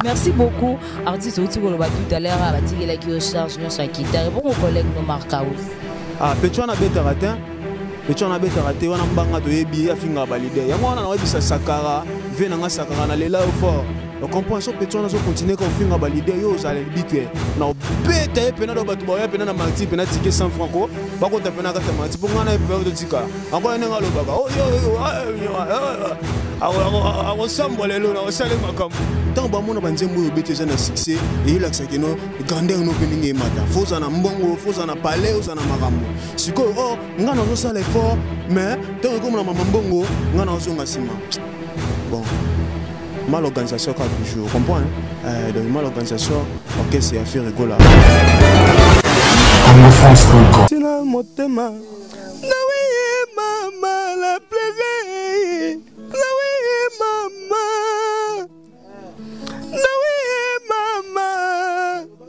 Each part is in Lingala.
Merci beaucoup. Artiste aussi pour le battu tout à l'heure à bâtir la qui au charge nous sur guitare. Bon collègue no Marcaus. Ah petit on a bête raté. Petit on a bête raté on a mbanga to yebi afinga balide. Ya mwana na webisa sakara, vena nga sakara na lela au fort. Donc compréhension petit on a continuer qu'on finga balide yo za l'habitude. Na bête pena do batu ba pena na marti pena ticket 100 francs. Ba ko ta pena ka ta marti pour ngana peur de tika. Encore nga lo baka. Oh yo. Awo sambole lo na osale makambo. Tant ba mona banzembo yo bete na succès et il a que no grandeur no peninge mata. Faut na mbongo, faut na palais, faut na makambo. Siko oh ngana zo sala effort mais tant comme na mbongo ngana zo ngasima. Bon. Mal organisation quand toujours, comprends hein? Donc mal organisation, ok c'est affaire rigolo. C'est la motema. Nawe mama la pleurer. Nawe mama. Nawe mama.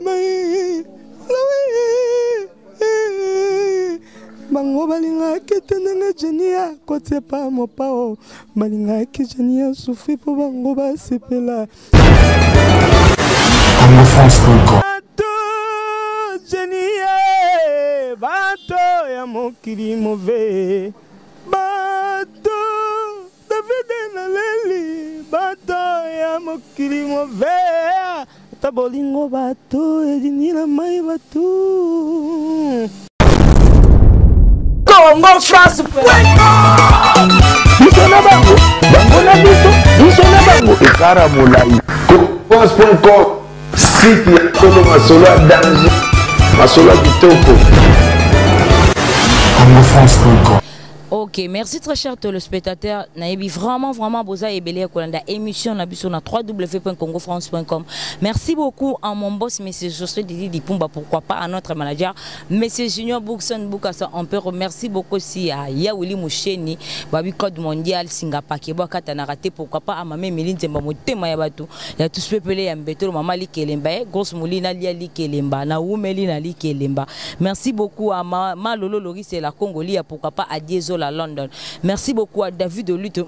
Nawe. Bango balinga ketenanga jenia kote pa mopao balinga ke jenia souffri pour bango ba sepela Congo France Congo jenia bato ya mokili move bato David na leli bato ya mokili move tabolingo bato edinila mai bato Congo France France.com site ya Congo masolo ya danger masolo ya kitoko Congo France.com. Ok, merci très cher téléspectateurs. Naïbi vraiment boza et belé kolanda émission na biso na www.congofrance.com. Merci beaucoup à mon boss monsieur Josué Didi Dipumba, pourquoi pas à notre manager monsieur Junior Boukson Boukassa. On peut remercier beaucoup aussi à Yaouli Moucheni, Babi Code Mondial Singapore Kebo Katana raté, pourquoi pas à Mamé Méline Zemba Motema Yabatu. Il y a tous peuplé Yambeto Mama Likelemba, Grosse Moulina Lia Likelemba, na Oumelina Likelemba. Merci beaucoup à Malolo Loris et la Congolia, pourquoi pas à Diesel à London. Merci beaucoup à David de Lutte.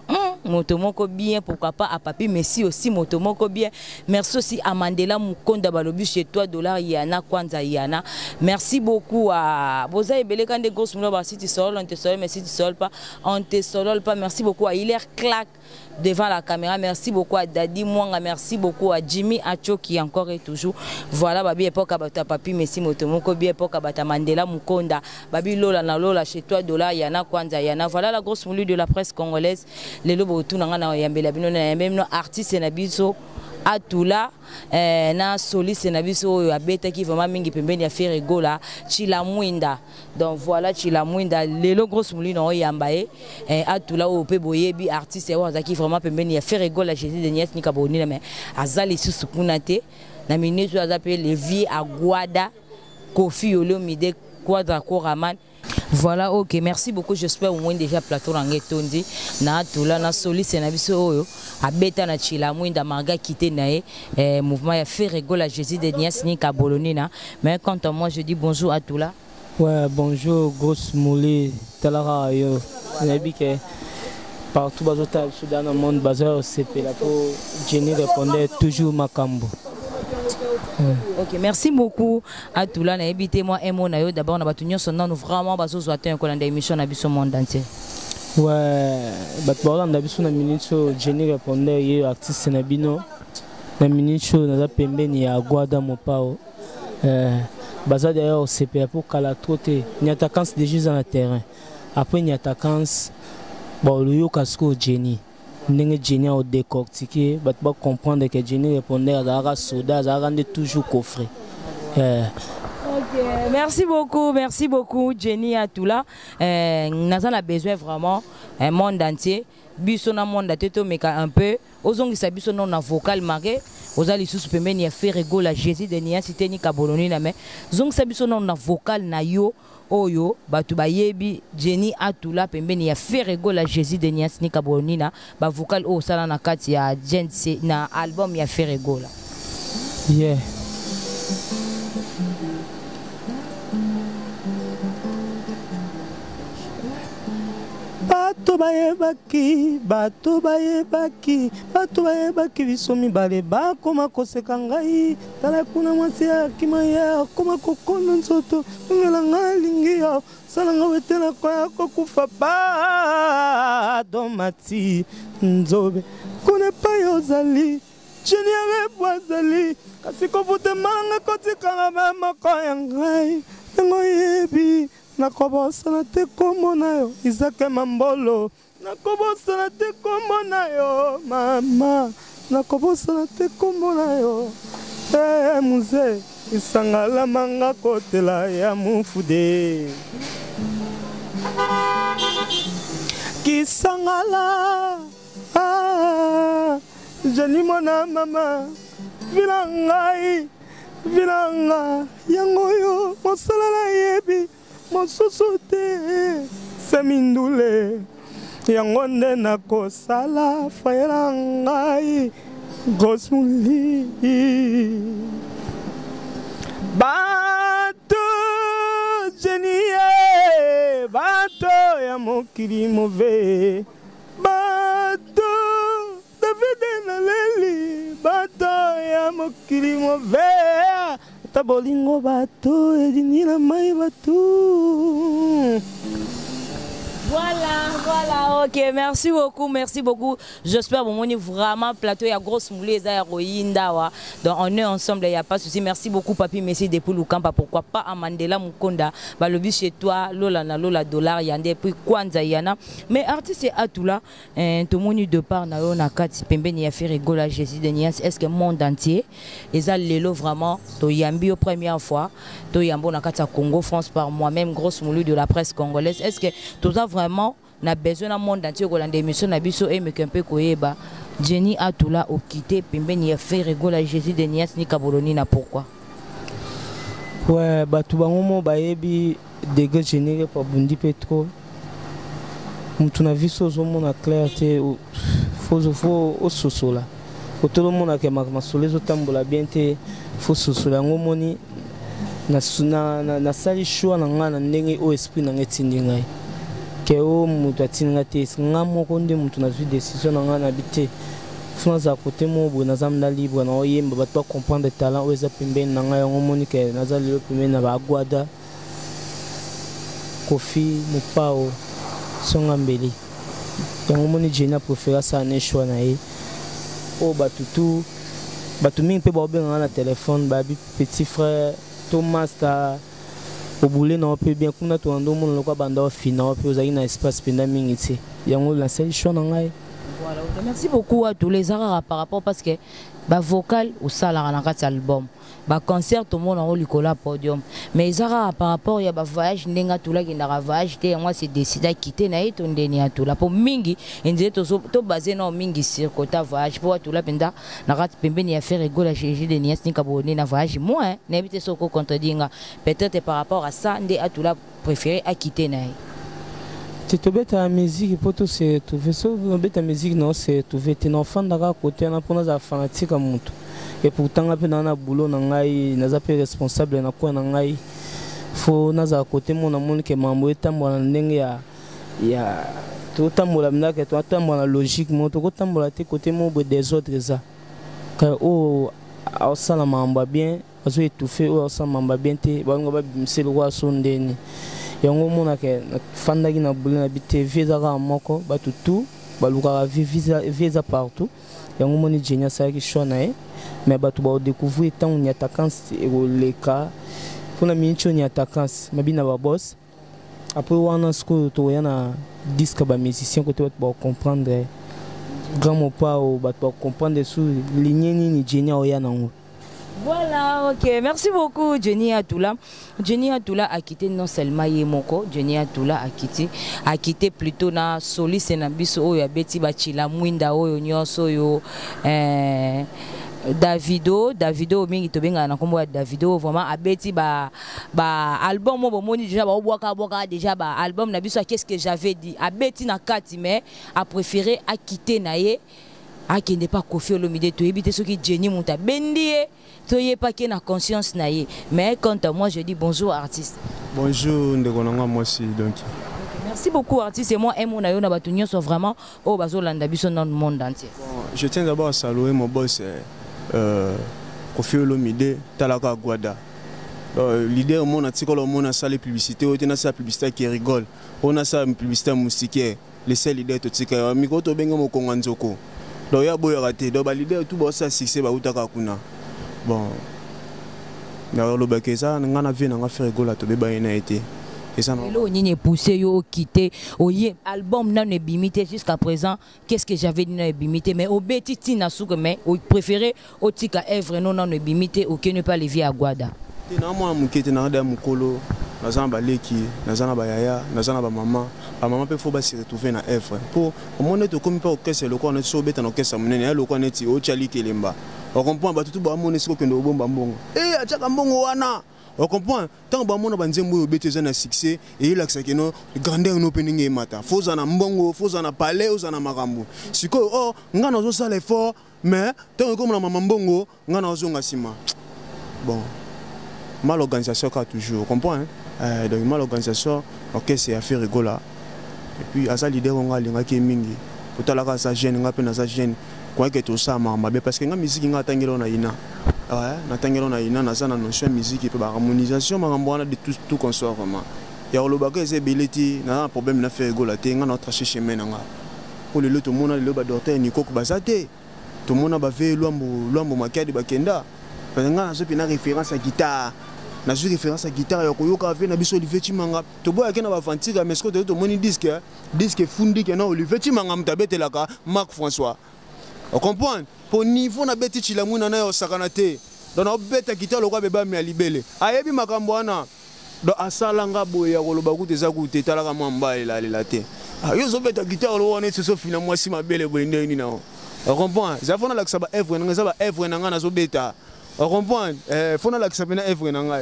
Motomoko bien, pourquoi pas à Papi Messi aussi, Motomoko bien. Merci aussi à Mandela Mukonda Balobu chez toi, dollar Yana, Kwanza Yana. Merci beaucoup à Boza et Belé quand des grosses moulins, si tu sors, on te sort, mais si tu sors pas, on te sort pas. Merci beaucoup à Hilaire Clack devant la caméra. Merci beaucoup à Daddy Mwanga. Merci beaucoup à Jimmy Acho qui encore et toujours. Voilà, Babi époque à Papi Messi, Motomoko bien, époque à Mandela Mukonda. Babi Lola na Lola chez toi, dollar Yana, Kwanza Yana. Voilà la grosse moulue de la presse congolaise. Les lobos tout na yambela bino na même artiste na biso atula na soliste na biso abeta qui vraiment mingi pembeni ya faire gola Chila Mwinda. Donc voilà Chila Mwinda lelo grosse moulue na yambaye atula o pe boyebi artiste wa zaki vraiment pembeni ya faire gola Jésus de Nias ni kaboni na mais azali susu kunate na ministre azape Levier Agwada Kofi Olomide Quadra Koraman. Voilà, ok, merci beaucoup. J'espère au moins déjà plateau Rangetondi. Na Toula, na Soli, c'est Nabiso, à Beta, na Chila, Mwinda, Marga, quitté Nae, mouvement, a fait rigolo à Jésus de Nias, ni Kabolonina. Mais quant à moi, je dis bonjour à Toula. Ouais, bonjour, grosse moulée, Talara, yo. Nabike, partout, Bazota, Soudan, au monde, Bazar, c'est là pour Jenny répondait toujours Makambo. Ok, merci beaucoup à Toula. Moi, d'abord, on a battu son nom vraiment bazo un collant d'émission à Bisson monde entier. Ouais, on a besoin de minute Jenny répondait hier artiste Nabino. La minute on a pembé ni à Guada Mopao. Baza d'ailleurs c'est pour qu'ala trotter. Ni attaquant déjà dans le terrain. Après ni attaquant bon le yo casco Jenny. N'est Jenny au décortiquer, bah tu vas comprendre que Jenny répondait à la soda, ça rend toujours coffré. Ok, merci beaucoup Jenny Atoula. Nous avons besoin vraiment un monde entier. Biso na monde entier mais un peu. Ozongi sa biso na vocal marqué. Ozali sous pembeni ya faire rigolo la Jésus de Nia cité ni Kaboloni na mais. Zong sa biso na vocal na yo. Oyo batu bayebi Jenny Atoula pembeni ya ferego la Jésus de Nias ni Kabonina ba vocal o sala na kati ya Jense na album ya ferego la. Yeah. Bato bato bayebaki biso mibale bakoma koseka ngai tala kuna mwasi akima ya koma kokonda nzoto ngela ngai lingi yo sala nga wetela kwa kokufa domati nzobe kone pa yozali chini ya wazali kasi kofuta manga kotikanga mako ya ngai ngo yebi nakobosana te kombo na yo Isaac Mambolo nakobosana te kombo na yo mama nakobosana te kombo na yo muze isangala manga kotela ya mufude kisangala jani mona mama vilanga yango yo mosala na yebi mosusu te semindule yango nde nakosala fayela ngai gosmuli bato jenie bato ya mokili move bato David naleli bato ya mokili move Tabolingo bateau et dinila mai bateau. Voilà, ok, merci beaucoup. J'espère que vous avez vraiment plateau, il y a grosse moulée, il y a Royinda. Donc on est ensemble, il n'y a pas de souci. Merci beaucoup, papi, merci depuis Lukamba. Pourquoi pas à Mandela Mukonda, le but chez toi, Lola dollar, il y a des prix Kwanza Yana. Mais artiste et Atula, tout le monde de part, na kati pembe ni affaire rigola Jésus de Nias. Est-ce que le monde entier, ils ont l'élo vraiment, to yambi aux première fois, to yambo na kati Congo, France par moi-même, grosse moulée de la presse congolaise. Est-ce que tout ça vraiment n'a besoin d'un monde entier pour l'émission Nabiso et me kempe koyeba Jenny Atula au quitté pembe ni affaire rigola Jésus de Nias ni Kaboloni na pourquoi? Ouais, bah tout bango bayebi dégâts générés par Bundi Petro. Mutuna viso zo mona clarté faut au soso là. Tout le monde a que ma solezo tambola bien te faut soso la ngomoni na sali choix na ngana ndenge au esprit na ngetindi ngai. Keo mutu atinga te ngamo konde mutu na zui décision na ngana bité. Franza côté mo bo na zamna libre na oyemba bato comprendre talent oza pembeni na ngai ngomoni ke na zali pembeni na ba gwada. Kofi Mupao Songa Mbeli. Yango moni Jenny a préféré ça ne choix na ye. O batutu batu mingi pe ba obenga na téléphone ba petit frère Thomas ta obule na pe bien kuna to ando mon lokwa banda fina pe ozaki na espace penda mingi ti. Yango la seule choix na ngai. Voilà, merci beaucoup à tous les arabes par rapport parce que ba vocal ou ça la na kati album. Ba concert tout le monde en likola podium mais izara par rapport ya ba voyage ndenga tula ki na voyage te moi c'est décidé à quitter na ito ndeni atula pour mingi ndé to basé na mingi sur kota voyage pour atula penda na rat pembeni ya faire rigola Jésus de Nias ni kaboni na voyage moi n'habite soko contredinga peut-être par rapport à ça ndé atula préféré à quitter na tu te bête à la musique pour tout c'est tout fait ça bête à musique non c'est tout fait un enfant d'ara côté na pour na fanatique comme tout. Et pourtant après dans na boulot na ngai na zape responsable na ko na ngai fo na za côté mon amoni ke mambo etambola ndenge ya to tambola mnaka to tambola logique mo to ko tambola te côté mo des autres ça ka o sala mambo bien azo étouffé o sala mambo bien te ba ngo ba bimsel wa sondeni yango mona ke fanda ki na boulot na bité visa ka moko ba tutu ba luka visa partout yango moni Jenny sa ki shona mais bato ba découvrir tant on y attaquant les cas pour la minute on y attaquant mais bien ba boss après on a ce que to yana disque ba musicien côté ba comprendre grand mot pas ou ba comprendre sous ligne ni Jenny o yana ngo. Voilà, ok, merci beaucoup Jenny Atula. Jenny Atula a quitté non seulement Yemoko, Jenny Atula a quitté plutôt na Solis na biso oyo abeti ba chila mwinda oyo nyoso yo Davido mingi tobenga na kombo ya Davido vraiment abeti ba album mo moni déjà ba obwaka déjà ba album na biso qu'est-ce que j'avais dit abeti na kati mais a préféré a quitter na ye a qui n'est pas Koffi Olomide to ebité ce qui Jenny Muta bendie to yé pas qui na conscience na ye mais quant à moi je dis bonjour artiste. Bonjour ndeko nanga moi aussi donc. Merci beaucoup artiste et moi aime na yo na batunyo sont vraiment au bazo landa biso dans le monde entier. Je tiens d'abord à saluer mon boss Kofi Olomide Talaka Guada. L'idée au monde entier quand on a ça les publicités, on a ça publicité qui rigole, on a ça publicité musique, les seules idées tout ça. Miko to benga mo konganzoko. Donc ya boy raté, donc l'idée tout bon ça succès ba utaka kuna. Bon. Na lo bakeza ngana vie na faire rigole to beba ina été. Et ça non. Lo nini poussé yo quitté, oye album na ne bimité jusqu'à présent, qu'est-ce que j'avais dit na bimité mais au betiti na souke mais au préféré au tika œuvre non ne bimité aucun ne pas levier à Guada. Na moi mukete na da mukolo nazana baleki nazana bayaya nazana ba maman pe faut ba se retrouver na œuvre pour au monde to comme pas orchestre le quoi on so beta na orchestre munene le quoi neti o chali kelemba on comprend ba tout ba monde siko kendo bomba mbongo achaka mbongo wana on comprend tant ba monde ba nzembo beta na succès et il accès que no grandeur no peninge mata faut za na mbongo faut za na palais faut za na makambo siko oh ngana zo sala effort mais tant comme na mama mbongo ngana zo ngasima bon mal organisation qu'a toujours, comprends hein? Donc mal organisation, ok c'est à faire rigola. Et puis à ça l'idée on a l'ingaki mingi. Pour ta la sa gêne, on a peine sa gêne. Quoi que tout ça m'a parce que la musique on a tangelo na ina. Ouais, na tangelo na ina na ça na notion musique et puis harmonisation m'a de tout consort vraiment. Ya le bagage c'est beleti, na problème na faire rigola té nga notre chemin nga. Pour le tout monde le ba dorter ni kok bazate. Tout le monde ba fait lombo makadi bakenda. Parce que nga so pina référence à guitare. Na suis référence à guitare ya koyoka avec na biso Olivier Chimanga to boya ke na ba fantika mais ce que to moni disque fundi ke na Olivier Chimanga mtabete laka Marc François on comprend pour niveau na beti chilamuna na yo sakanate donc na beta guitare lokwa beba mi alibele ayebi makambo wana do asalanga boya koloba kuteza kuteta la mwamba ela te yo zo beta guitare lo wana so fina mwasi mabele boyende ni na on comprend ça fona la saba œuvre nga saba œuvre nga na zo beta on comprend faut la œuvre nga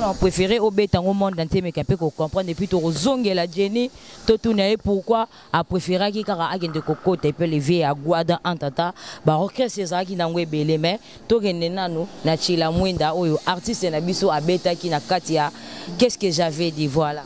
on préféré au bêta au monde entier mais qu'on peut comprendre depuis to zonge la Jenny to tourner pourquoi a préféré qui car agent de coco te peut lever à Guada en tata ba orchestre ça qui na ngwebele mais to gende nanu na chila mwinda oyo artiste na biso a bêta qui na katia qu'est-ce que j'avais dit voilà.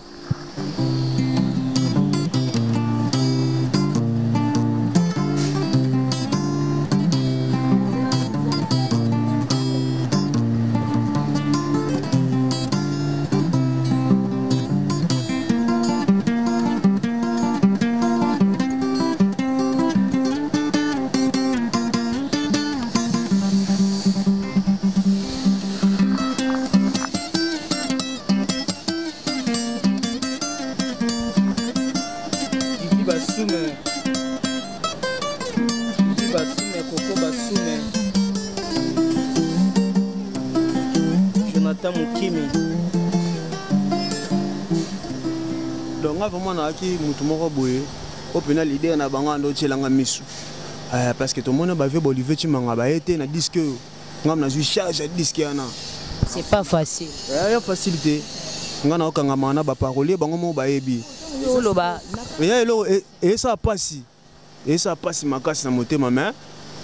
Donc vraiment na ki mutu moko boye au final l'idée na bango ndo tchelanga misu parce que tout le monde ba veut Olivier Chimanga ba été na disque ngam na ju charge disque yana c'est pas facile ya facilité ngana okanga mana ba parolier bango mo ba yebi lo ba ya lo et ça passe makasi na motema mais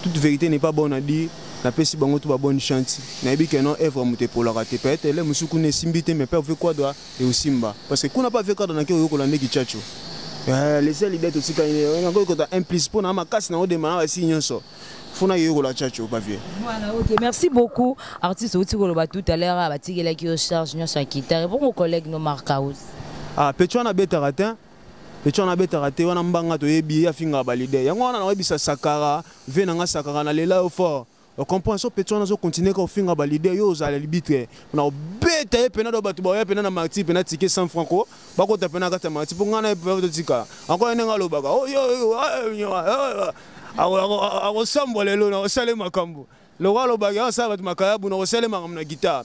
toute vérité n'est pas bonne à dire na pesi bango tout ba bonne chante na yebi que non œuvre muté pour la rater peut-être les musuku ne simbité mais pas fait quoi doit et aussi mba parce que kuna pas fait quoi dans que yo kolande ki chacho les seules idées aussi quand ngako ko ta implice pour na makasi na odema na si nyonso fona yo la chacho pas vieux voilà OK merci beaucoup artiste outi ko ba tout à l'heure ba tigela ki au charge nyonso akita bon mon collègue no Marcaus Petro na beta ratin Petro na beta raté wana mbanga to yebi afinga balide yango wana na webisa sakara vena nga sakara na lela au fort on comprend ça Petro na zo continuer ko finga balide yo za libitre na beta e pena do batu ba pena na marti pena ticket 100 francs ba ko ta pena ka marti pour ngana e pe tika encore nenga lo baka oh yo awo sambole lo na osale makambo lo walo baka sa batu makayabu na osale makam na guitare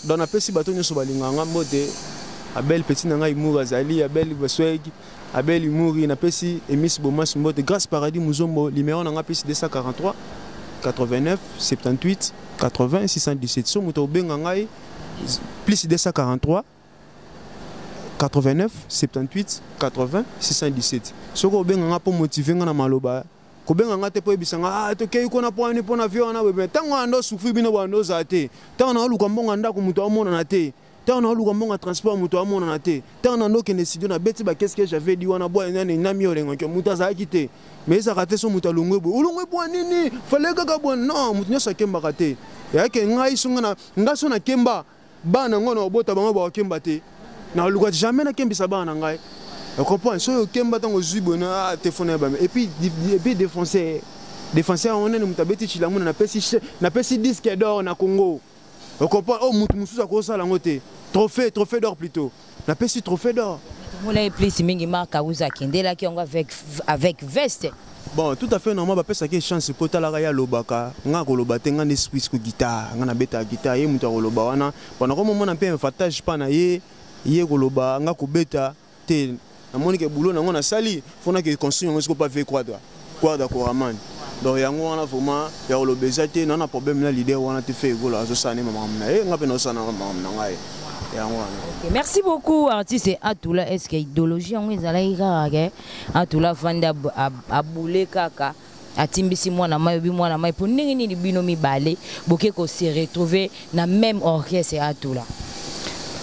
dans na pesi bato nyoso balinganga mbote Abel petit nanga Imour Azali Abel Basweg Abel Imour na pesi Emis Bomas mbote grâce paradis muzombo numéro nanga pesi 243 89 78 80 617 so moto benga ngai plus 243 89 78 80 617 soko benga nga po motiver nga na maloba ko benga nga te po ebisanga to kei ko na po na vio na bebe tango ando sufi bino bando zate tango na luka mbonga ndako moto amona na te Tant on a lu un transport moto à mon anaté. Tant on a no kene studio na beti ba qu'est-ce que j'avais dit on a boire na nami olengo que muta za quitté. Mais ça raté son muta lungwe bo. Lungwe bo nini? Fallait que bon non, muta sa kemba raté. Ya ke ngai sunga na sona kemba bana ngona obota bango ba kemba te. Na lu jamais na kembi sa bana ngai. Tu comprends? Si tu as un téléphone, et puis défoncer, on est dans le petit chila, on a payé disque d'or au Congo. Tu comprends? Oh, Moussou a commencé à l'angoter. Trophée d'or plutôt. On a payé trophée d'or. On a plus de mingi marque à Ouza qui est là qui avec veste. Bon, tout à fait normal, parce que c'est chance pour ta la raya lobaka, nga kolobate nga n'esprit ko guitare, nga na beta guitare, ye muta koloba wana. Pendant un moment on a payé un fatage pas na ye koloba nga ko beta te. Na monique boulot na ngona sali fona que construire on pas fait quoi man donc yango wana vraiment ya lo bezate na problème la leader wana te fait gola so sane mama na ngape no sana mama na ngai yango wana. Merci beaucoup artiste Atula. Est-ce que idéologie on ezala ikaka Atula vanda abule kaka atimbisi mwana mai pour nini ni bino mibale boke ko se retrouver na même orchestre Atula.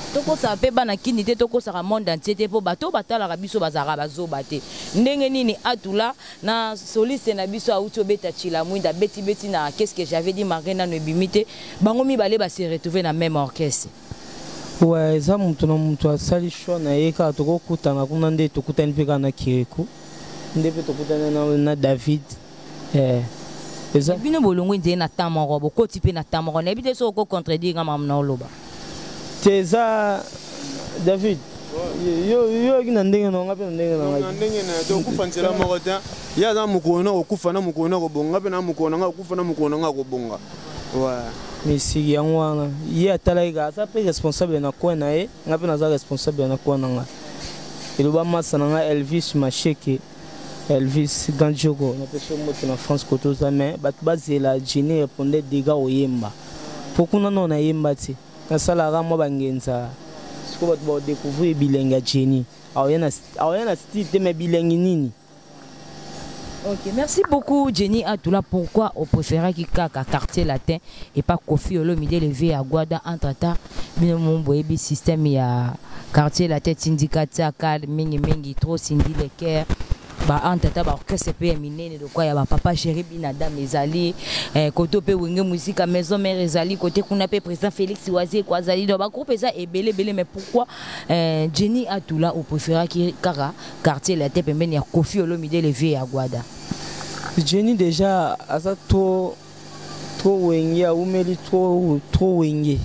Toko sa pe bana kinité toko sa monde entier te po bato batala biso bazara bazo bate ndenge nini Atula na soliste na biso auto beta chila mwinda beti na qu'est-ce que j'avais dit Marina no bimite bango mibale ba se retrouver na même orchestre. Ouais, ça mutu asali show na yeka toko kutana kuna nde tokutani pe kana Kirikou nde pe tokutana na David eza bino bolongo nze na tamoro boko tipe na tamoro na bite so ko contredire ngam na oloba Teza David yo kina ndenge no ngape ndenge na to kufanzela morota ya za mukona okufa na mukona ko bonga pe na mukona nga okufa na mukona nga ko bonga wa misiki yango wana ye atalaika asa pe responsable na kwa na ye ngape na za responsable na kwa na nga iloba masa na nga Elvis Macheke Elvis Ganjoko na peso moto na France koto za mais bat bazela Jenny répondait dégâts oyemba pokuna no na yemba ti na sala ga mo bangenza siko bat ba découvrir bilenga Jenny awena style te mais bilengi nini. Ok, merci beaucoup Jenny Atula. Pourquoi on préférait qu'il kaka quartier latin et pas Kofi Olomide levé à Guada entre temps mon boyebi système ya quartier latin syndicat akal mingi trop sindi le cœur ba antata ba orchestre pe minene de quoi ya ba papa chéri binada mezali koto pe wenge musique maison mère ezali côté kuna pe président Félix Wazi kwa zali do ba groupe ça et belé mais pourquoi Jenny Atula on préférait qu'il kaka quartier latin pembeni ya Kofi Olomide levé à Guada. Jenny déjà asa trop wenge a umeli trop wenge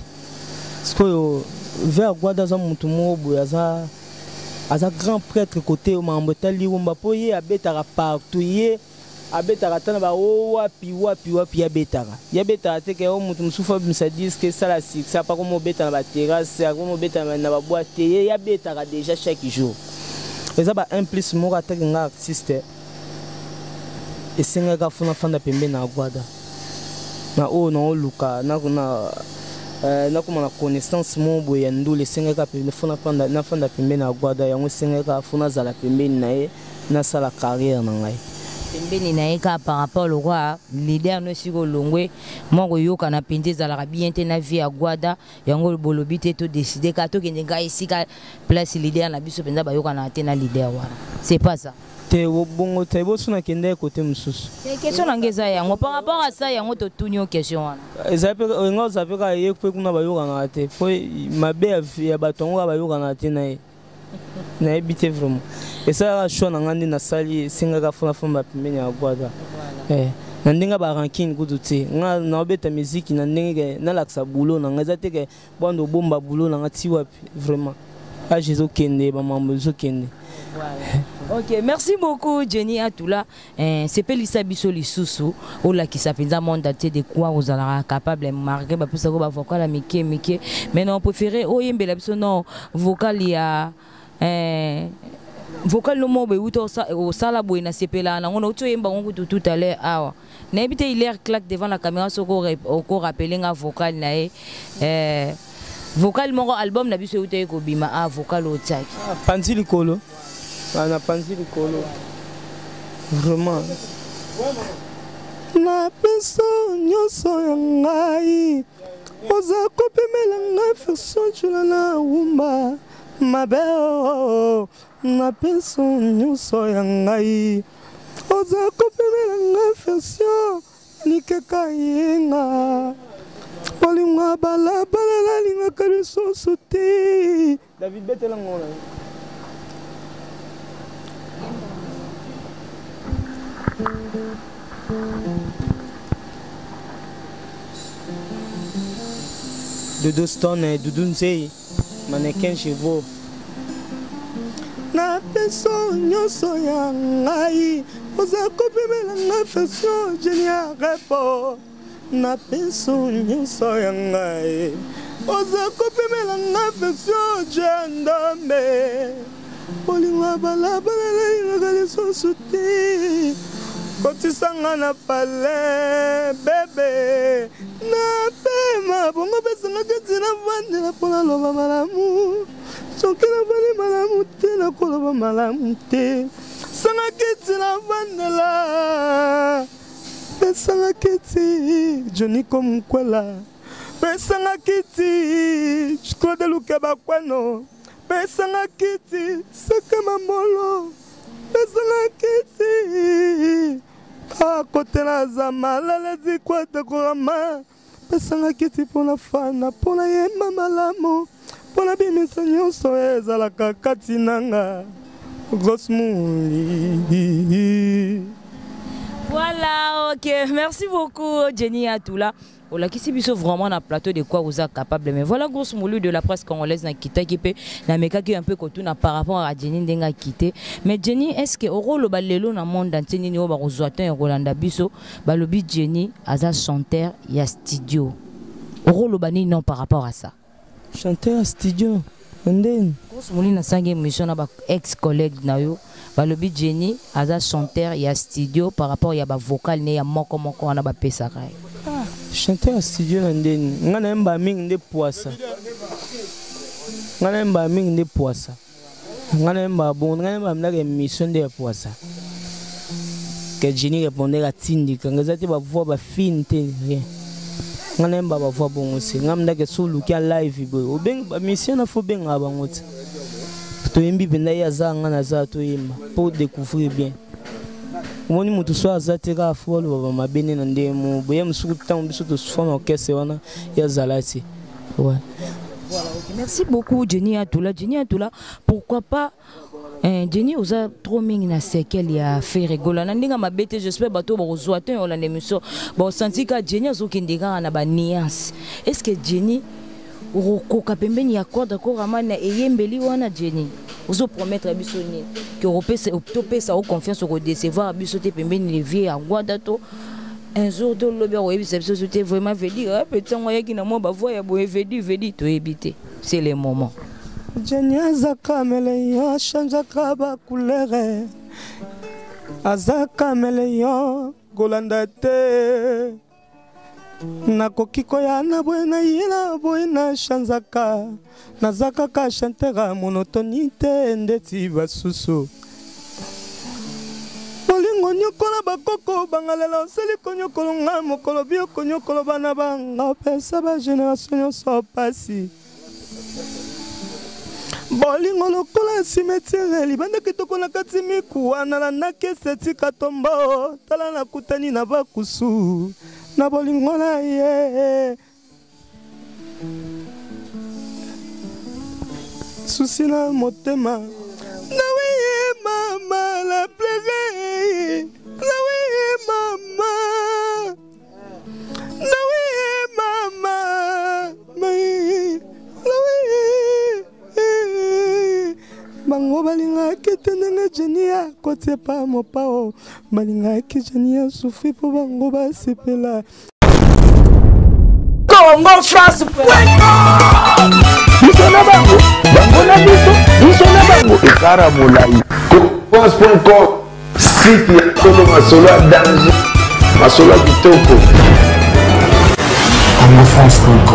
sko vers Guada za mutu mobo asa grand prêtre côté mambota liwumba po ye abetaka partout ye abetaka tana ba wapi abetaka te ke o mutu musufa bimsa disque sala six pas comme obeta na ba terrasse comme obeta na ba boîte ye abetaka déjà chaque jour eza ba implice mo ataka nga artiste esenga ka funa fanda pembe na Guada na o na oluka na kuma na connaissance mo boya ndule senga ka pembe funa fanda na fanda pembe na Guada yango senga ka funa zala pembe na ye na sala carrière na ngai pembe na ye ka par rapport au roi leader no siko longwe mo yoka na pende zala bien te na vie à Guada yango bolobi te to décider ka to kende ngai sika place leader na biso penza ba yoka na te na leader wana c'est pas ça. Bongo tebo suna kende côté mususu. Question ngeza yango par rapport à ça yango to tunyo question wana. Ezape ngo zape ka ye pe kuna bayoka na te. Po mabe ya batongo bayoka na te na ye. Na ebite vraiment. Et ça choix na ngandi na sali singa ka fona fona pembeni ya Guada. Na ndinga ba ranking kuduti. Nga na obeta musique na ndinga na laksa boulot na ngaza te ke bando bomba boulot na ngati wapi vraiment. Ah Jésus kende ba mambo zo kende. Voilà. Ok, merci beaucoup Jenny Atula. C'est Pelissa Biso Lisusu, ou là qui s'appelle monde entier de quoi vous allez capable de marquer, bah pour ça va vocal à Mickey. Mais non, préféré, oh yembe la biso non vocal il y a vocal no mo be uto au sala boina sepela na ngono to yemba ngo tout à l'heure awa. N'habite il est claque devant la caméra soko au rappeler un vocal na vocal mon album na biso uto ko bima a vocal au tsak. Panzi likolo. Na panzi likolo. Vraiment. Na peso nyoso ya ngai. Oza kopemela nga affection chulana umba mabeo na penso nyuso yangai oza kopemela nga affection nikeka yenga olinga bala bala linga kaliso sote David betela ngona Doudou Stone, Doudou Nzei, mannequin chez vous. Na peso nyoso ya ngai, oza kopemela nga affection jenia repo. Na peso nyoso ya ngai, oza kopemela nga affection jandame. Olinga bala bala linga kaliso sote. Kotisanga na pale bebe na pema bongo pesa na ketina vande na pona loba malamu soki na vande malamu te na koloba malamu te sanga ketina vande la pesa na keti Johnny Komkwela pesa na keti Claude Luke Bakwano pesa na keti Saka Mamolo pesa na keti côté la zamala la zikwata kurama pesanga kiti pona fana pona yemba malamu pona bimisa nyonso ezalaka kati nanga Gosmuli. Voilà, ok, merci beaucoup Jenny Atoula. Ola qui biso vraiment na plateau de quoi vous êtes capable, mais voilà grosso modo de la presse congolaise na kita qui peut na meka qui un peu kotuna par rapport à Jenny ndenga quitté. Mais Jenny, est-ce que oro lo balelo na monde entier ni o ba rozoatin Rolanda biso ba lobi Jenny aza chanteur ya studio. Oro lo bani non par rapport à ça. Chanteur à studio. Ndeni grosso modo na sangue émission na ba ex collègue na yo ba lobi Jenny aza chanteur ya studio par rapport ya ba vocal ne ya moko na ba pesa kai. Chanteur à studio ndeni ngana mba mingi nde poisa ngana mba mingi nde poisa ngana mba bon ngana mba mna émission de poisa que Jenny répondait à tindi quand ngazati ba voix ba fine te rien ngana mba ba voix bon aussi ngamna ke solo ki live boy o ben ba mission na fo ben aba ngoti to yimbi benda ya za ngana za to yimba pour découvrir bien. Moni mutu so azatira afolo baba mabene na ndemo boye musuku tango biso to forme orchestre wana ya zalati. Ouais. Voilà, okay. Merci beaucoup Jenny Atoula. Jenny Atoula, pourquoi pas Jenny oza trop mingi na sekel ya fait rigola na ndinga mabete j'espère bato ba rozoatin on la émission bon senti ka Jenny azokindika na ba nuance. Est-ce que Jenny okoka pembeni ya corda ko ramana eyembeli wana Jenny ozo promettre biso ni que opesa au confiance au décevoir biso te pembeni les vieux à Guadato un jour de l'obé oui c'est c'était vraiment vedi petit moyen qui na mo ba voya boye vedi to éviter c'est le moment. Jenny azaka meleyo chanjaka ba couleur azaka meleyo golanda te nakoki koyana boye na yela boye na chanzaka nazaka ka chantera monotonité ndeti basusu bolingo nyokola bakoko bangalela oseli konyokola nga mokolo bio konyokola bana banga pesa ba génération nyonso pasi bolingo lokola cimetière libanda kitoko na kati miku wana na nakeseti katombo tala na kutani na bakusu na bolingo na ye souci na motema nawe ye mama la pleurer nawe ye mama nawe ye mama nawe bango balinga ketendenge Jenny akotie pa mopao balinga ki Jenny asufri po bango basepela Congo France biso na bango na biso na bango ekara molai France.com site ya tolo masolo ya danger masolo ya kitoko Congo France.com